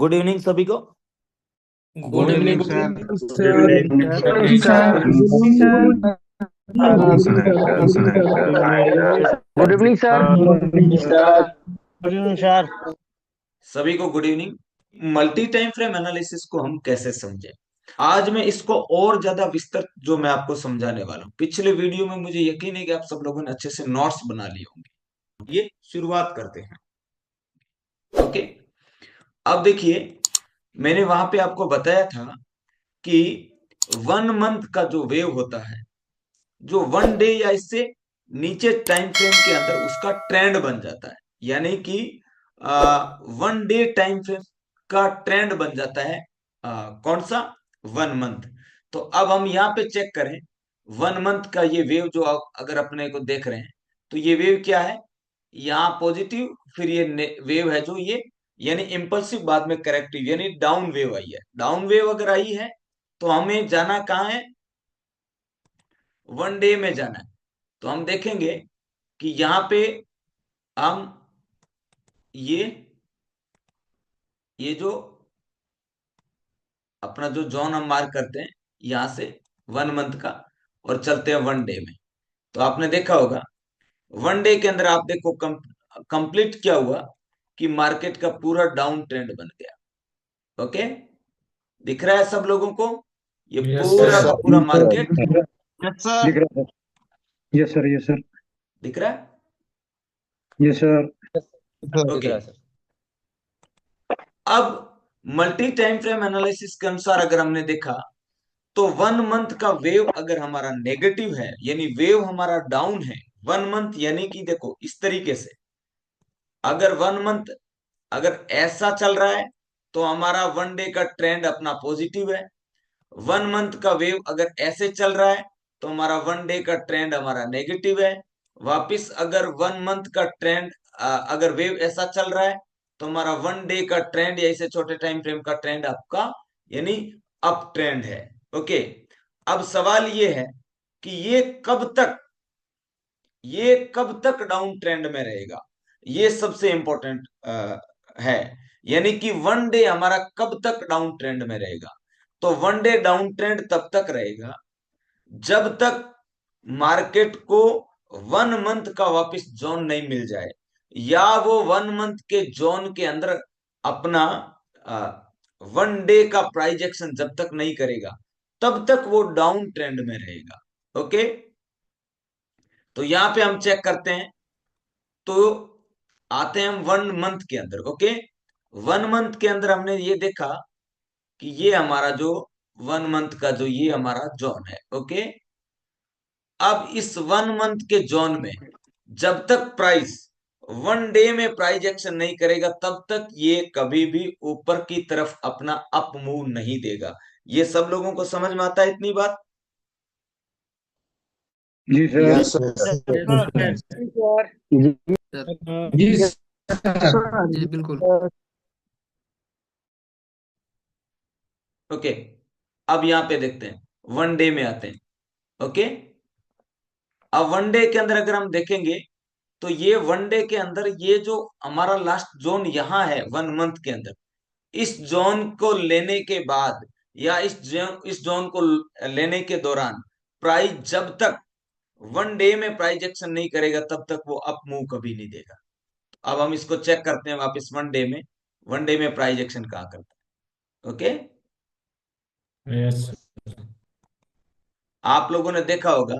Good evening सभी को। Good good evening evening sir. Sir. Good sir. Evening good sir. Evening sir. Good evening sir. Good evening good evening sir. Sir. Good evening sir. सभी को good evening. Multi time frame analysis को हम कैसे समझें, आज मैं इसको और ज्यादा विस्तृत जो मैं आपको समझाने वाला हूँ। पिछले वीडियो में मुझे यकीन है कि आप सब लोगों ने अच्छे से नोट्स बना लिए होंगे। ये शुरुआत करते हैं। ओके, अब देखिए, मैंने वहां पे आपको बताया था कि 1 मंथ का जो वेव होता है, जो 1 डे या इससे नीचे टाइम फ्रेम के अंदर उसका ट्रेंड बन जाता है। यानी कि 1 डे टाइम फ्रेम का ट्रेंड बन जाता है। कौन सा? 1 मंथ। तो अब हम यहाँ पे चेक करें 1 मंथ का ये वेव जो अगर अपने को देख रहे हैं, तो ये वेव क्या है? यहाँ पॉजिटिव, फिर ये वेव है जो ये यानी इम्पल्सिव, बाद में करेक्टिव यानी डाउन वेव आई है। डाउन वेव अगर आई है तो हमें जाना कहाँ है? 1 डे में जाना है। तो हम देखेंगे कि यहाँ पे हम ये ये जो अपना जो जोन हम मार्क करते हैं यहां से 1 मंथ का, और चलते हैं 1 डे में। तो आपने देखा होगा 1 डे के अंदर आप देखो कंप्लीट क्या हुआ कि मार्केट का पूरा डाउन ट्रेंड बन गया। ओके, दिख रहा है सब लोगों को? ये यस पूरा सर। का पूरा मार्केट यस दिख सर। रहा है। Yes sir, yes sir. दिख रहा है। Yes sir. दिख ओके, रहा है सर। अब मल्टी टाइम फ्रेम एनालिसिस के अनुसार अगर हमने देखा तो 1 मंथ का वेव अगर हमारा नेगेटिव है, यानी वेव हमारा डाउन है 1 मंथ, यानी कि देखो इस तरीके से, अगर 1 मंथ अगर ऐसा चल रहा है तो हमारा 1 डे का ट्रेंड अपना पॉजिटिव है। 1 मंथ का वेव अगर ऐसे चल रहा है तो हमारा 1 डे का ट्रेंड हमारा नेगेटिव है। वापिस अगर 1 मंथ का ट्रेंड अगर वेव ऐसा चल रहा है तो हमारा 1 डे का ट्रेंड या इसे छोटे टाइम फ्रेम का ट्रेंड आपका यानी अप ट्रेंड है। ओके, अब सवाल ये है कि ये कब तक डाउन ट्रेंड में रहेगा? ये सबसे इंपॉर्टेंट है। यानी कि 1 डे हमारा कब तक डाउन ट्रेंड में रहेगा? तो 1 डे डाउन ट्रेंड तब तक रहेगा जब तक मार्केट को 1 मंथ का वापस जोन नहीं मिल जाए, या वो 1 मंथ के जोन के अंदर अपना 1 डे का प्राइस एक्शन जब तक नहीं करेगा तब तक वो डाउन ट्रेंड में रहेगा। ओके, तो यहां पे हम चेक करते हैं। तो आते हैं हम 1 मंथ के अंदर। ओके, 1 मंथ के अंदर हमने ये देखा कि ये हमारा जो 1 मंथ का जो ये हमारा जोन है। ओके, अब इस 1 मंथ के जोन में जब तक प्राइस 1 डे में प्राइस एक्शन नहीं करेगा तब तक ये कभी भी ऊपर की तरफ अपना अप मूव नहीं देगा। ये सब लोगों को समझ में आता है इतनी बात? जी सर। Yes sir. जी जी सर। जी बिल्कुल। ओके, अब यहां पे देखते हैं 1 डे में आते हैं। ओके, अब 1 डे के अंदर अगर हम देखेंगे तो ये 1 डे के अंदर ये जो हमारा लास्ट जोन यहाँ है 1 मंथ के अंदर, इस जोन को लेने के बाद या इस जोन को लेने के दौरान प्राइस जब तक 1 डे में प्राइस एक्शन नहीं करेगा तब तक वो अप मूव कभी नहीं देगा। अब हम इसको चेक करते हैं वापस 1 डे में। 1 डे में प्राइस एक्शन कहाँ करता है? Okay, yes. आप लोगों ने देखा होगा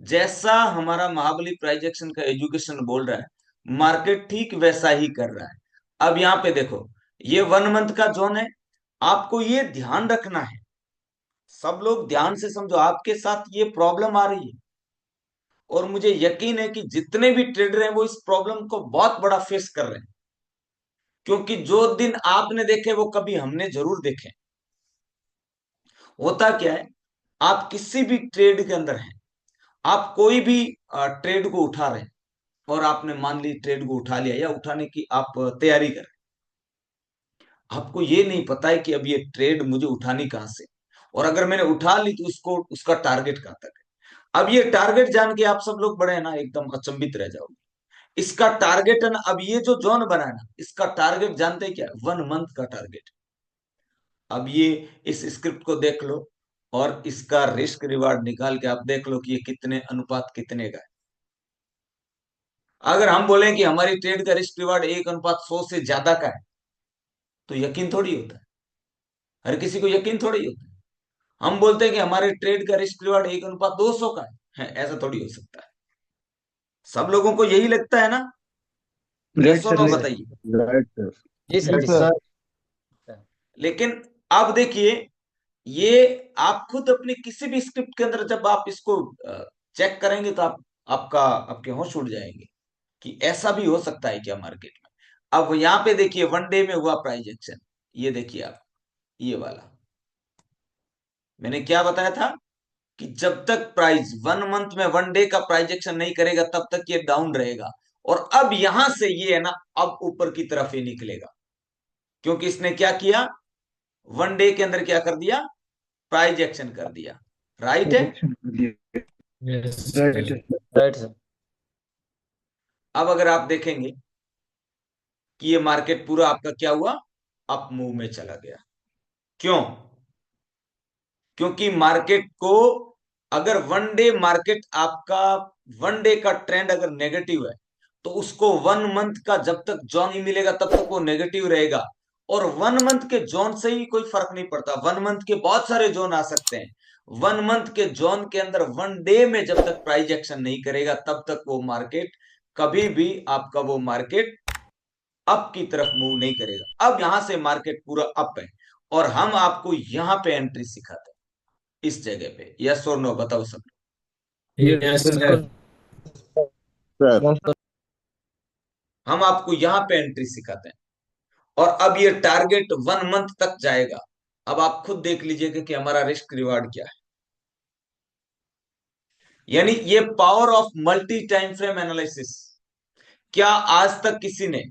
जैसा हमारा महाबली प्राइस एक्शन का एजुकेशन बोल रहा है, मार्केट ठीक वैसा ही कर रहा है। अब यहाँ पे देखो, ये 1 मंथ का जोन है। आपको ये ध्यान रखना है, सब लोग ध्यान से समझो, आपके साथ ये प्रॉब्लम आ रही है और मुझे यकीन है कि जितने भी ट्रेडर हैं वो इस प्रॉब्लम को बहुत बड़ा फेस कर रहे हैं, क्योंकि जो दिन आपने देखे वो कभी हमने जरूर देखे। होता क्या है, आप किसी भी ट्रेड के अंदर हैं, आप कोई भी ट्रेड को उठा रहे हैं और आपने मान ली ट्रेड को उठा लिया या उठाने की आप तैयारी कर रहे हैं। आपको ये नहीं पता है कि अब ये ट्रेड मुझे उठानी कहां से, और अगर मैंने उठा ली तो उसको उसका टारगेट कहां तक है। अब ये टारगेट जान के आप सब लोग बड़े हैं ना एकदम अचंभित रह जाओगे। इसका टारगेट है ना, अब ये जो जोन बना है ना, इसका टारगेट जानते हैं क्या? 1 मंथ का टारगेट। अब ये इस स्क्रिप्ट को देख लो और इसका रिस्क रिवार्ड निकाल के आप देख लो कि ये कितने अनुपात कितने का है। अगर हम बोलें कि हमारी ट्रेड का रिस्क रिवार्ड 1:100 से ज्यादा का है, तो यकीन थोड़ी होता है, हर किसी को यकीन थोड़ी होता है। हम बोलते हैं कि हमारे ट्रेड का रिस्क रिवार्ड 1:200 का है, ऐसा थोड़ी हो सकता है। सब लोगों को यही लगता है ना? राइट यस और सर, नो राइट। बताइए। Right sir. जी सर, Yes, जी sir. सर। लेकिन अब देखिए, ये आप खुद अपने किसी भी स्क्रिप्ट के अंदर जब आप इसको चेक करेंगे तो आपके होश उड़ जाएंगे कि ऐसा भी हो सकता है क्या मार्केट में। अब यहाँ पे देखिए 1 डे में हुआ प्राइस एक्शन, ये देखिए आप, ये वाला मैंने क्या बताया था कि जब तक प्राइस 1 मंथ में 1 डे का प्राइस एक्शन नहीं करेगा तब तक ये डाउन रहेगा। और अब यहां से ये है ना, अब ऊपर की तरफ ही निकलेगा, क्योंकि इसने क्या किया, 1 डे के अंदर क्या कर दिया, प्राइस एक्शन कर दिया। राइट है? Yes right sir. है। Right sir. अब अगर आप देखेंगे कि ये मार्केट पूरा आपका क्या हुआ, अप मूव में चला गया। क्यों? क्योंकि मार्केट को, अगर 1 डे मार्केट आपका, 1 डे का ट्रेंड अगर नेगेटिव है, तो उसको 1 मंथ का जब तक जोन ही मिलेगा तब तक वो नेगेटिव रहेगा। और 1 मंथ के जोन से ही कोई फर्क नहीं पड़ता, 1 मंथ के बहुत सारे जोन आ सकते हैं। 1 मंथ के जोन के अंदर 1 डे में जब तक प्राइस एक्शन नहीं करेगा तब तक वो मार्केट, कभी भी आपका वो मार्केट अप की तरफ मूव नहीं करेगा। अब यहां से मार्केट पूरा अप है और हम आपको यहां पे एंट्री सिखाते हैं, इस जगह पे। यस और नो बताओ सब लोग। Yes sir. बिल्कुल Yes, हम आपको यहां पे एंट्री सिखाते हैं और अब ये टारगेट 1 मंथ तक जाएगा। अब आप खुद देख लीजिएगा कि हमारा रिस्क रिवार्ड क्या है। यानी ये power of multi time frame analysis, क्या आज तक किसी ने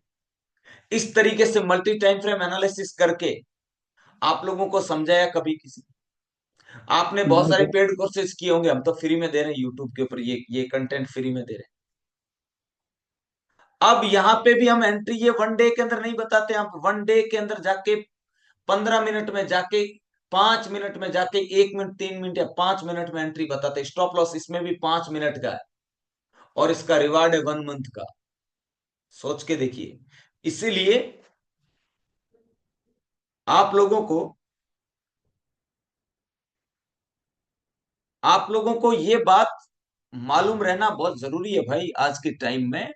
इस तरीके से मल्टी टाइम फ्रेम एनालिसिस करके आप लोगों को समझाया कभी किसी? आपने बहुत सारे पेड कोर्सेज किए होंगे, हम तो फ्री में दे रहे हैं यूट्यूब के ऊपर, ये कंटेंट फ्री में दे रहे हैं। अब यहाँ पे भी हम एंट्री ये 1 डे के अंदर नहीं बताते, हम 1 डे के अंदर जाके 15 मिनट में जाके, 5 मिनट में जाके, 1 मिनट, 3 मिनट या 5 मिनट में एंट्री बताते। स्टॉप लॉस इसमें भी 5 मिनट का है और इसका रिवार्ड है 1 मंथ का। सोच के देखिए। इसीलिए आप लोगों को आप लोगों को ये बात मालूम रहना बहुत जरूरी है भाई आज के टाइम में,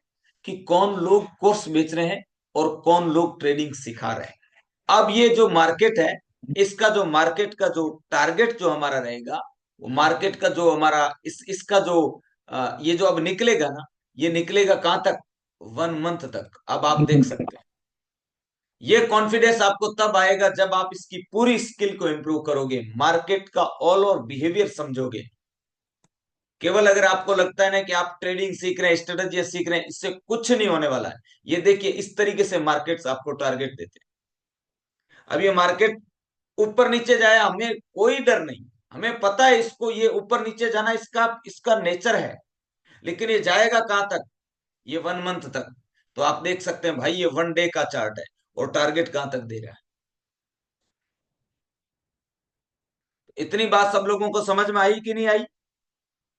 कि कौन लोग कोर्स बेच रहे हैं और कौन लोग ट्रेडिंग सिखा रहे हैं। अब ये जो मार्केट है, इसका जो मार्केट का जो टारगेट जो हमारा रहेगा, वो मार्केट का जो हमारा इसका जो ये जो अब निकलेगा ना, ये निकलेगा कहां तक, 1 मंथ तक। अब आप देख सकते हैं, ये कॉन्फिडेंस आपको तब आएगा जब आप इसकी पूरी स्किल को इंप्रूव करोगे, मार्केट का ऑल और बिहेवियर समझोगे। केवल अगर आपको लगता है ना कि आप ट्रेडिंग सीख रहे हैं, स्ट्रेटेजी सीख रहे हैं, इससे कुछ नहीं होने वाला है। ये देखिए, इस तरीके से मार्केट्स आपको टारगेट देते हैं। अब ये मार्केट ऊपर नीचे जाए, हमें कोई डर नहीं, हमें पता है इसको ये ऊपर नीचे जाना इसका इसका नेचर है। लेकिन ये जाएगा कहां तक, ये 1 मंथ तक। तो आप देख सकते हैं भाई, ये 1 डे का चार्ट है और टारगेट कहां तक दे रहा है। इतनी बात सब लोगों को समझ में आई कि नहीं आई,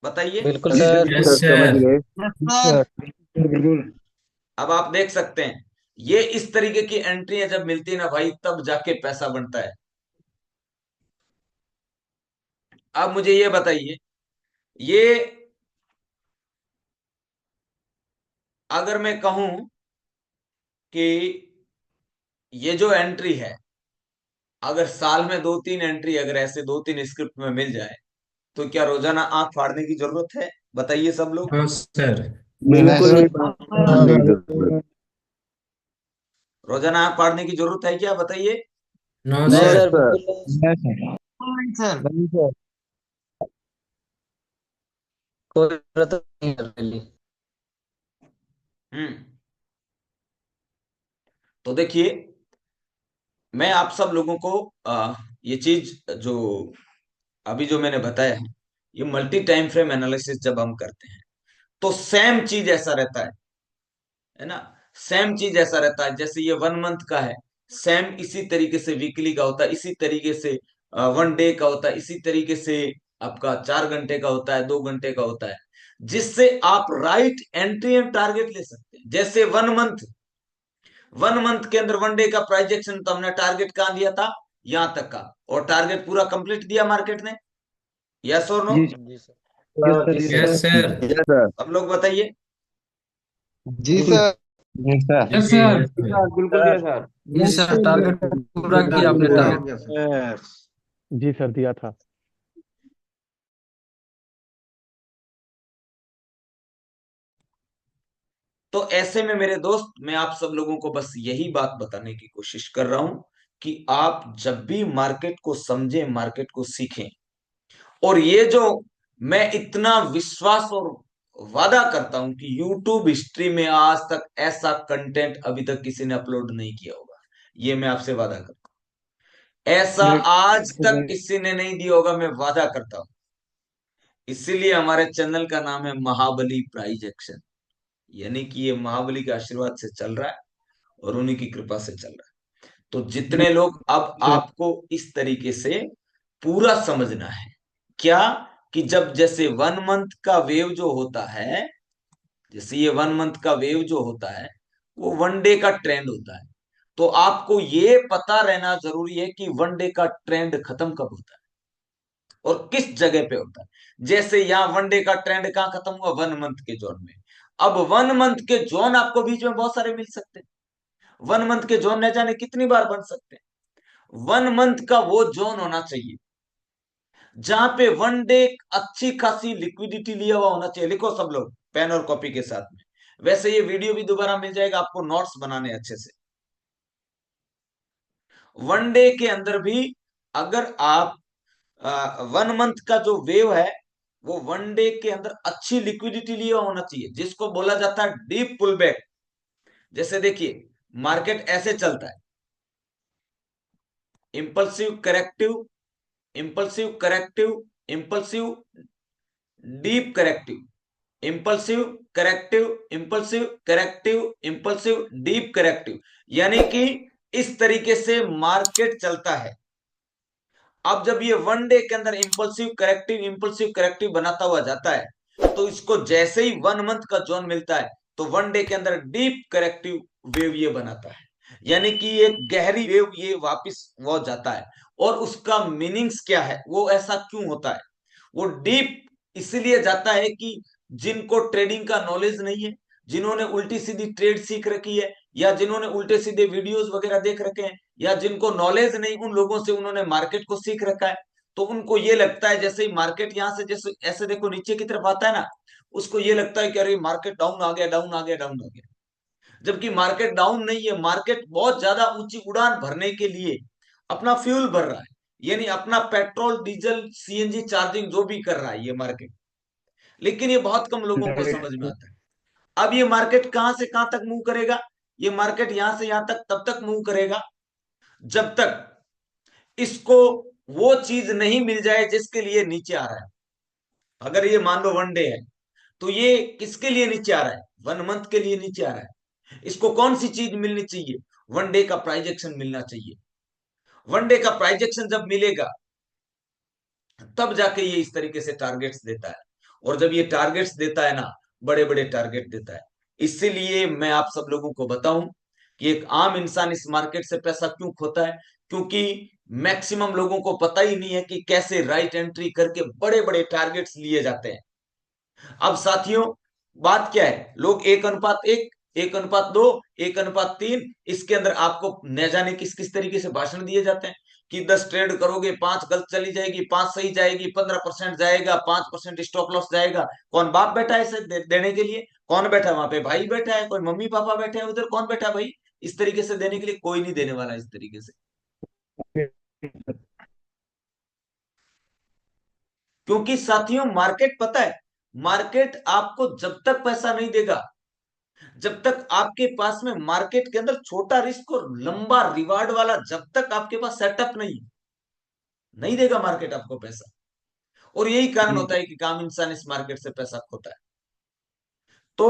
बताइए। बिल्कुल जी sir, sir. Yes sir. sir. बिल्कुल। अब आप देख सकते हैं, ये इस तरीके की एंट्री जब मिलती है ना भाई, तब जाके पैसा बनता है। अब मुझे ये बताइए, ये अगर मैं कहूं कि ये जो एंट्री है, अगर साल में 2-3 एंट्री अगर ऐसे 2-3 स्क्रिप्ट में मिल जाए, तो क्या रोजाना आंख फाड़ने की जरूरत है? बताइए सब लोग। हाँ सर। बिल्कुल नहीं। रोजाना आंख फाड़ने की जरूरत है क्या, बताइए। नो नहीं सर। सर, बिल्कुल नहीं। Sir. Sir. कोई जरूरत नहीं है really। हम्म। तो देखिए, मैं आप सब लोगों को ये चीज जो अभी जो मैंने बताया है, ये मल्टी टाइम फ्रेम एनालिसिस जब हम करते हैं तो सेम चीज ऐसा रहता है है ना। सेम चीज ऐसा रहता है, जैसे ये 1 मंथ का है, सेम इसी तरीके से वीकली का होता है, इसी तरीके से 1 डे का होता है, इसी तरीके से आपका 4 घंटे का होता है, 2 घंटे का होता है, जिससे आप राइट एंट्री एंड टारगेट ले सकते हैं। जैसे 1 मंथ के अंदर 1 डे का प्राइजेक्शन, तो हमने टारगेट कहाँ दिया था, यहां तक का, और टारगेट पूरा कंप्लीट दिया मार्केट ने, यस और नो। जी जी sir. Yes sir Yes, sir. Yes, sir. अब लोग बताइए। जी sir. Yes, sir. Yes, sir. बिल्कुल दिया सर। जी सर, टारगेट पूरा किया आपने टारगेट। Yes. जी सर, दिया था। तो ऐसे में मेरे दोस्त, मैं आप सब लोगों को बस यही बात बताने की कोशिश कर रहा हूं कि आप जब भी मार्केट को समझें, मार्केट को सीखें, और ये जो मैं इतना विश्वास और वादा करता हूं कि YouTube हिस्ट्री में आज तक ऐसा कंटेंट अभी तक किसी ने अपलोड नहीं किया होगा, ये मैं आपसे वादा करता हूं, ऐसा आज तक किसी ने नहीं दिया होगा, मैं वादा करता हूं। इसीलिए हमारे चैनल का नाम है महाबली प्राइज एक्शन, यानी कि ये महाबली के आशीर्वाद से चल रहा है और उन्हीं की कृपा से चल रहा है। तो जितने लोग, अब आपको इस तरीके से पूरा समझना है, क्या, कि जब जैसे 1 मंथ का वेव जो होता है, जैसे ये 1 मंथ का वेव जो होता है, वो 1 डे का ट्रेंड होता है। तो आपको ये पता रहना जरूरी है कि 1 डे का ट्रेंड खत्म कब होता है और किस जगह पे होता है। जैसे यहाँ 1 डे का ट्रेंड कहाँ खत्म हुआ, 1 मंथ के जोन में। अब 1 मंथ के जोन आपको बीच में बहुत सारे मिल सकते हैं, 1 मंथ के जोन न जाने कितनी बार बन सकते हैं। 1 मंथ का वो जोन होना चाहिए जहां पे 1 डे अच्छी खासी लिक्विडिटी लिया हुआ होना चाहिए। लिखो सब लोग पेन और कॉपी के साथ में, वैसे ये वीडियो भी दोबारा मिल जाएगा आपको, नोट्स बनाने अच्छे से। 1 डे के अंदर भी अगर आप 1 मंथ का जो वेव है, वो 1 डे के अंदर अच्छी लिक्विडिटी लिया होना चाहिए, जिसको बोला जाता है डीप पुल बैक। जैसे देखिए, मार्केट ऐसे चलता है, impulsive corrective, impulsive corrective, impulsive, deep corrective, impulsive corrective, impulsive corrective, impulsive deep corrective, यानी कि इस तरीके से मार्केट चलता है। अब जब ये 1 डे के अंदर इंपल्सिव करेक्टिव बनाता हुआ जाता है, तो इसको जैसे ही 1 मंथ का जोन मिलता है, तो 1 डे के अंदर डीप करेक्टिव वेव ये बनाता है, यानी कि ये गहरी वेव ये वापस वो जाता है। और उसका मीनिंग्स क्या है, वो ऐसा क्यों होता है, वो डीप इसलिए जाता है कि जिनको ट्रेडिंग का नॉलेज नहीं है, जिन्होंने उल्टी सीधी ट्रेड सीख रखी है, या जिन्होंने उल्टे सीधे वीडियोस वगैरह देख रखे हैं, या जिनको नॉलेज नहीं, उन लोगों से उन्होंने मार्केट को सीख रखा है। तो उनको ये लगता है जैसे ही मार्केट यहां से जैसे ऐसे देखो नीचे की तरफ आता है ना, उसको ये लगता है कि अरे मार्केट डाउन आ गया, डाउन आ गया, डाउन आ गया। जबकि मार्केट डाउन नहीं है, मार्केट बहुत ज्यादा ऊंची उड़ान भरने के लिए अपना फ्यूल भर रहा है, यानी अपना पेट्रोल डीजल सीएनजी चार्जिंग जो भी कर रहा है ये मार्केट। लेकिन ये बहुत कम लोगों को समझ में आता है। अब ये मार्केट कहां से कहां तक मूव करेगा, ये मार्केट यहां से यहां तक तब तक मूव करेगा जब तक इसको वो चीज नहीं मिल जाए जिसके लिए नीचे आ रहा है। अगर ये मान लो 1 डे है, तो ये किसके लिए नीचे आ रहा है, 1 मंथ के लिए नीचे आ रहा है। इसको कौन सी चीज मिलनी चाहिए, 1 डे का प्राइजेक्शन मिलना चाहिए। 1 डे का प्राइजेक्शन जब मिलेगा, तब जाके ये इस तरीके से टारगेट्स देता है। और जब ये टारगेट्स देता है ना, बड़े बड़े टारगेट देता है। इसीलिए मैं आप सब लोगों को बताऊं कि एक आम इंसान इस मार्केट से पैसा क्यों खोता है, क्योंकि मैक्सिमम लोगों को पता ही नहीं है कि कैसे राइट एंट्री करके बड़े बड़े टारगेट्स लिए जाते हैं। अब साथियों, बात क्या है, लोग 1:1, 1:2, 1:3, इसके अंदर आपको न जाने किस किस तरीके से भाषण दिए जाते हैं कि 10 ट्रेड करोगे, 5 गलत चली जाएगी, 5 सही जाएगी, 15% जाएगा, 5% स्टॉप लॉस जाएगा। कौन बाप बैठा है इसे देने के लिए, कौन बैठा है वहां पे, भाई बैठा है, कोई मम्मी पापा बैठे हैं उधर, कौन बैठा है भाई इस तरीके से देने के लिए, कोई नहीं देने वाला इस तरीके से। क्योंकि साथियों, मार्केट पता है, मार्केट आपको जब तक पैसा नहीं देगा, जब तक आपके पास में मार्केट के अंदर छोटा रिस्क और लंबा रिवार्ड वाला जब तक आपके पास सेटअप नहीं, नहीं देगा मार्केट आपको पैसा। और यही कारण होता है कि काम इंसान इस मार्केट से पैसा खोता है। तो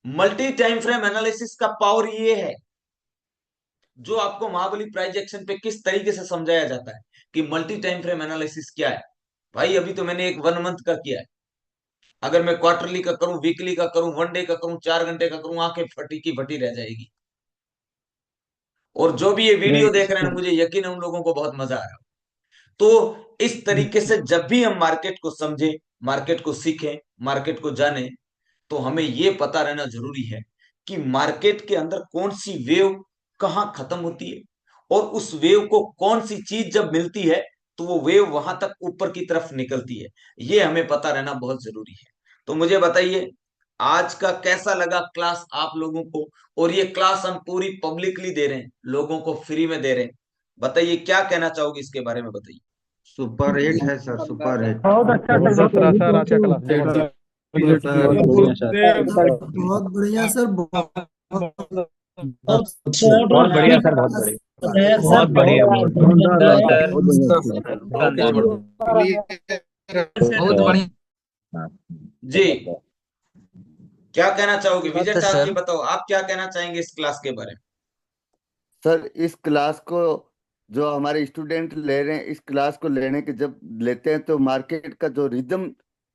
मल्टी टाइम फ्रेम एनालिसिस का पावर ये है, जो आपको महाबली प्राइज एक्शन पे किस तरीके से समझाया जाता है कि मल्टी टाइम फ्रेम एनालिसिस क्या है। भाई अभी तो मैंने एक 1 मंथ का किया है, अगर मैं क्वार्टरली का करूं, वीकली का करूं, 1 डे का करूं, 4 घंटे का करूं, आंखें फटी की फटी रह जाएगी। और जो भी ये वीडियो देख रहे हैं, मुझे यकीन है उन लोगों को बहुत मजा आ रहा है। तो इस तरीके से जब भी हम मार्केट को समझें, मार्केट को सीखें, मार्केट को जानें, तो हमें यह पता रहना जरूरी है कि मार्केट के अंदर कौन सी वेव कहां खत्म होती है, और उस वेव को कौन सी चीज जब मिलती है तो वो वेव वहां तक ऊपर की तरफ निकलती है। ये हमें पता रहना बहुत जरूरी है। तो मुझे बताइए, आज का कैसा लगा क्लास आप लोगों को? और ये क्लास हम पूरी पब्लिकली दे रहे हैं, लोगों को फ्री में दे रहे हैं। बताइए क्या कहना चाहोगे इसके बारे में, बताइए। सुपर हिट है सर, सुपर हिट। बहुत अच्छा सर, अच्छा क्लास जबरदस्त। बहुत बढ़िया सर, बहुत बहुत बढ़िया सर, बहुत बढ़िया, बहुत बढ़िया, बहुत बढ़िया। जी, क्या कहना चाहोगे? विजय बात है चाचा जी सर। बताओ, आप क्या कहना चाहेंगे इस क्लास के बारे में? सर इस क्लास को जो हमारे स्टूडेंट ले रहे हैं, इस क्लास को लेने के जब लेते हैं तो मार्केट का जो रिदम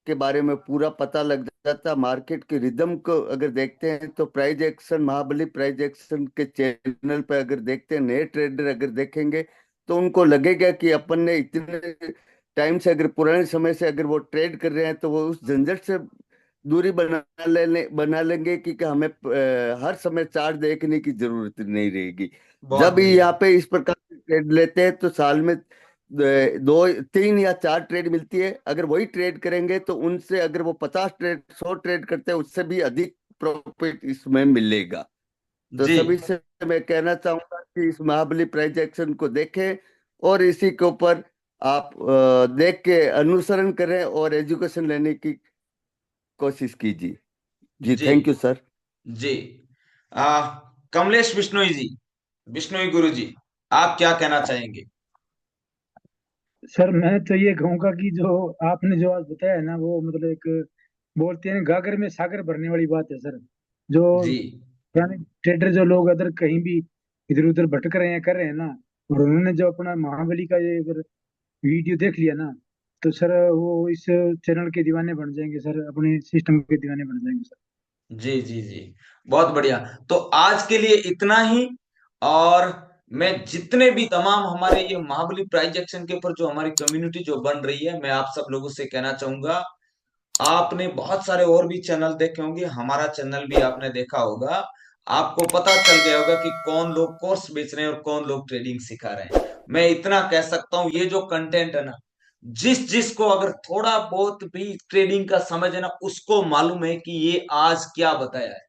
के बारे में पूरा पता लग जाता है। मार्केट के रिदम को अगर देखते हैं तो प्राइज एक्शन, महाबली प्राइज एक्शन के चैनल पे अगर देखते हैं, नए ट्रेडर अगर देखेंगे तो उनको लगेगा कि अपन ने इतने टाइम से, अगर पुराने समय से अगर वो ट्रेड कर रहे हैं तो वो उस झंझट से दूरी बना लेंगे कि हमें हर समय चार्ट देखने की जरूरत नहीं रहेगी। बहुत जब बढ़िया। यहाँ पे इस प्रकार से ट्रेड लेते हैं तो साल में 2 3 या 4 ट्रेड मिलती है। अगर वही ट्रेड करेंगे तो उनसे, अगर वो 50 ट्रेड 100 ट्रेड करते हैं, उससे भी अधिक प्रॉफिट इसमें मिलेगा। तो जी सभी से मैं कहना चाहूंगा कि इस महाबली प्राइज एक्शन को देखें और इसी के ऊपर आप देख के अनुसरण करें और एजुकेशन लेने की कोशिश कीजिए। जी जी थैंक यू सर। जी। आ, कमलेश बिश्नोई जी, बिश्नोई गुरु जी, आप क्या कहना चाहेंगे? सर मैं तो ये कहूंगा कि जो आपने जो आज बताया है ना, वो मतलब एक बोलते हैं गागर में सागर भरने वाली बात है सर। जो जी पुराने ट्रेडर, जो लोग अगर कहीं भी इधर उधर भटक रहे हैं, कर रहे हैं ना, और उन्होंने जो अपना महाबली का ये अगर वीडियो देख लिया ना, तो सर वो इस चैनल के दीवाने बन जाएंगे सर, अपने सिस्टम के दीवाने बन जाएंगे सर। जी जी जी, बहुत बढ़िया। तो आज के लिए इतना ही। और मैं जितने भी तमाम हमारे ये महाबली प्राइज एक्शन के ऊपर जो हमारी कम्युनिटी जो बन रही है, मैं आप सब लोगों से कहना चाहूंगा, आपने बहुत सारे और भी चैनल देखे होंगे, हमारा चैनल भी आपने देखा होगा। आपको पता चल गया होगा कि कौन लोग कोर्स बेच रहे हैं और कौन लोग ट्रेडिंग सिखा रहे हैं। मैं इतना कह सकता हूं, ये जो कंटेंट है ना, जिस जिसको अगर थोड़ा बहुत भी ट्रेडिंग का समझ है ना, उसको मालूम है कि ये आज क्या बताया है।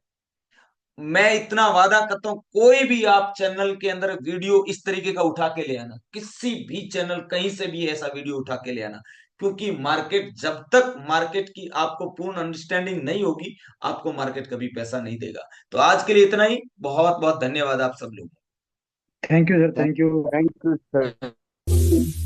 मैं इतना वादा करता हूं, कोई भी आप चैनल के अंदर वीडियो इस तरीके का उठा के ले आना, किसी भी चैनल कहीं से भी ऐसा वीडियो उठा के ले आना, क्योंकि मार्केट, जब तक मार्केट की आपको पूर्ण अंडरस्टैंडिंग नहीं होगी, आपको मार्केट कभी पैसा नहीं देगा। तो आज के लिए इतना ही। बहुत बहुत धन्यवाद आप सब लोगों को। Thank you sir, thank you. Thank you sir.